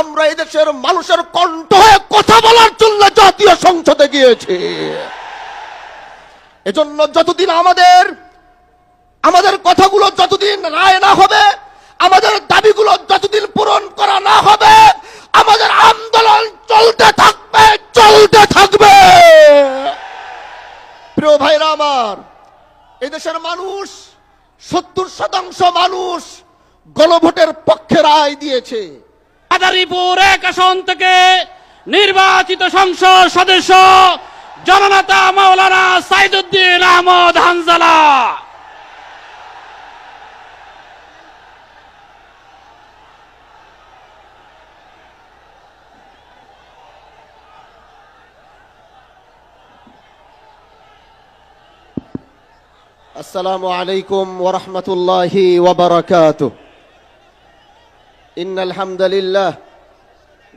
আমরা এদেশের মানুষের কণ্ঠ হয়ে কথা বলার জন্য জাতীয় সংসদে গিয়েছি। এজন্য যতদিন আমাদের কথাগুলো যতদিন রায় না হবে, আমাদের দাবিগুলো যতদিন পূরণ করা না হবে, আমাদের আন্দোলন চলতে থাকবে। প্রিয় ভাইরা আমার, এদেশের মানুষ 70% মানুষ গণভোটের পক্ষে রায় দিয়েছে। মাদারীপুর 1 আসন থেকে নির্বাচিত সংসদ সদস্য জননেতা মাওলানা সাইদুদ্দিন আহমদ হানজালা। আসসালামু আলাইকুম ওয়া রাহমাতুল্লাহি ওয়া বারাকাতুহু। ইন্নাল হামদালিল্লাহ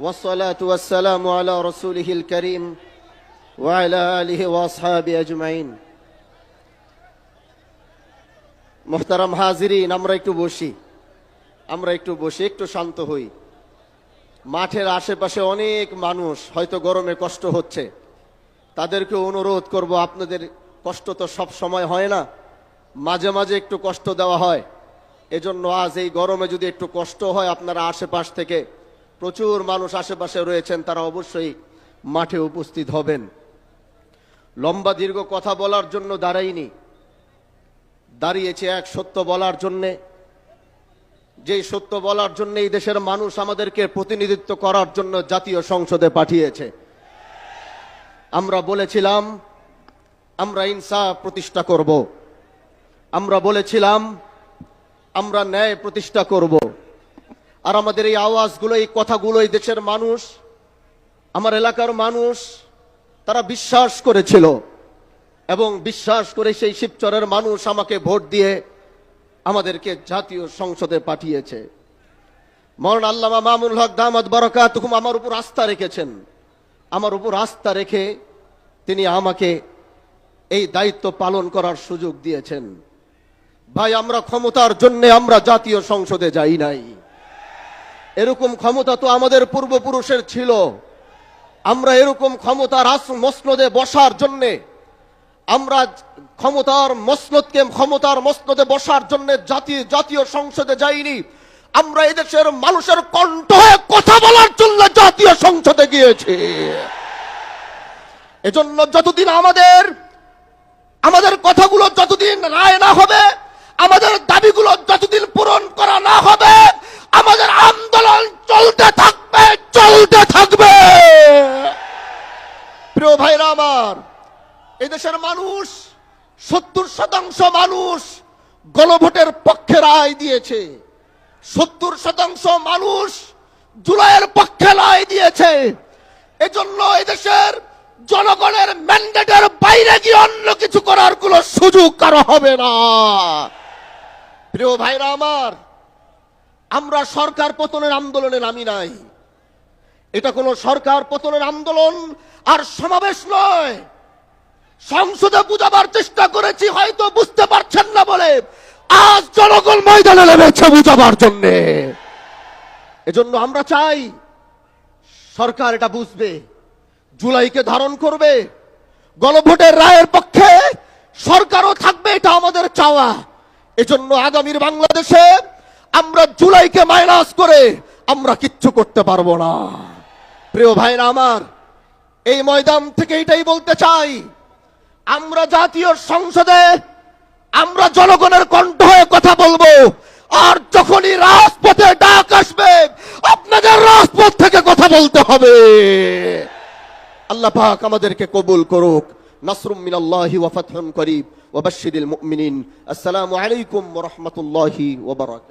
ওয়াস সালাতু ওয়াস সালামু আলা রাসূলিহিল কারীম ওয়া আলা আলিহি ওয়া আসহাবিহি আজমাইন। মুহতারাম হাজিরিন, আমরা একটু বসি, একটু শান্ত হই। মাঠের আশেপাশে অনেক মানুষ, হয়তো গরমে কষ্ট হচ্ছে, তাদেরকে অনুরোধ করব, আপনাদের কষ্ট তো সব সময় হয় না, মাঝে মাঝে একটু কষ্ট দেওয়া হয়। এজন্য আজ এই গরমে যদি একটু কষ্ট হয়, আপনারা আশেপাশ থেকে প্রচুর মানুষ আশেপাশে রয়েছেন, তারা অবশ্যই মাঠে উপস্থিত হবেন। লম্বা দীর্ঘ কথা বলার জন্য দাঁড়িয়েছে এক সত্য বলার জন্যে। যেই সত্য বলার জন্য এই দেশের মানুষ আমাদেরকে প্রতিনিধিত্ব করার জন্য জাতীয় সংসদে পাঠিয়েছে। আমরা বলেছিলাম আমরা ইনসাফ প্রতিষ্ঠা করব, আমরা বলেছিলাম আমরা ন্যায় প্রতিষ্ঠা করব। আর আমাদের এই আওয়াজগুলো, এই কথাগুলো এই দেশের মানুষ, আমার এলাকার মানুষ, তারা বিশ্বাস করেছিল এবং বিশ্বাস করে সেই শিবচরের মানুষ আমাকে ভোট দিয়ে আমাদেরকে জাতীয় সংসদে পাঠিয়েছে। মাওলানা আল্লামা মামুনুল হক দামাত বারাকাতুহুম আমার উপর আস্থা রেখেছেন। আমার উপর আস্থা রেখে তিনি আমাকে এই দায়িত্ব পালন করার সুযোগ দিয়েছেন। ভাই, আমরা ক্ষমতার জন্য আমরা জাতীয় সংসদে যাই নাই। এরকম ক্ষমতা তো আমাদের পূর্বপুরুষের ছিল। আমরা এরকম ক্ষমতার মসনদে বসার জন্য, আমরা ক্ষমতার মসনদে বসার জন্য জাতীয় সংসদে যাইনি। আমরা এদেশের মানুষের কণ্ঠ হয়ে কথা বলার জন্য জাতীয় সংসদে গিয়েছি। এজন্য যতদিন আমাদের কথাগুলো যতদিন রায় না হবে, আমাদের দাবিগুলো যতদিন পূরণ করা না হবে, আমাদের আন্দোলন চলতে থাকবে। প্রিয় ভাইরা আমার, এদেশের মানুষ 70% মানুষ গণভোটের পক্ষে রায় দিয়েছে। 70% মানুষ জুলাইয়ের পক্ষে রায় দিয়েছে। এজন্য এদেশের জনগণের ম্যান্ডেটের বাইরে গিয়ে অন্য কিছু করার কোনো সুযোগ কারো হবে না। প্রিয় ভাইরা আমার, আমরা সরকার পতনের আন্দোলনে নামি নাই। এটা কোনো সরকার পতনের আন্দোলন আর সমাবেশ নয়। সংসদে বুঝাবার চেষ্টা করেছি, হয়তো বুঝতে পারছেন না বলে আজ জনগণ ময়দানে নেমেছে বুঝাবার জন্য। এজন্য আমরা চাই সরকার এটা বুঝবে, জুলাইকে ধারণ করবে, গণভোটের রায়ের পক্ষে সরকারও থাকবে, এটা আমাদের চাওয়া। এজন্য আগামীর বাংলাদেশে আমরা জুলাইকে মাইনাস করে আমরা কিচ্ছু করতে পারবো না। প্রিয় ভাইরা আমার, এই ময়দান থেকে এটাই বলতে চাই, আমরা জাতীয় সংসদে আমরা জনগণের কণ্ঠ হয়ে কথা বলবো। আর যখনই রাজপথে ডাক আসবে, আপনাদের রাজপথ থেকে কথা বলতে হবে। আল্লাহ পাক আমাদেরকে কবুল করুক। নাসরুম মিনাল্লাহি ওয়া ফাতহুন করিব ওয়া বাশশিরিল মুমিনিন। আসসালামু আলাইকুম ওয়া রাহমাতুল্লাহি ওয়া বারাকাতুহু।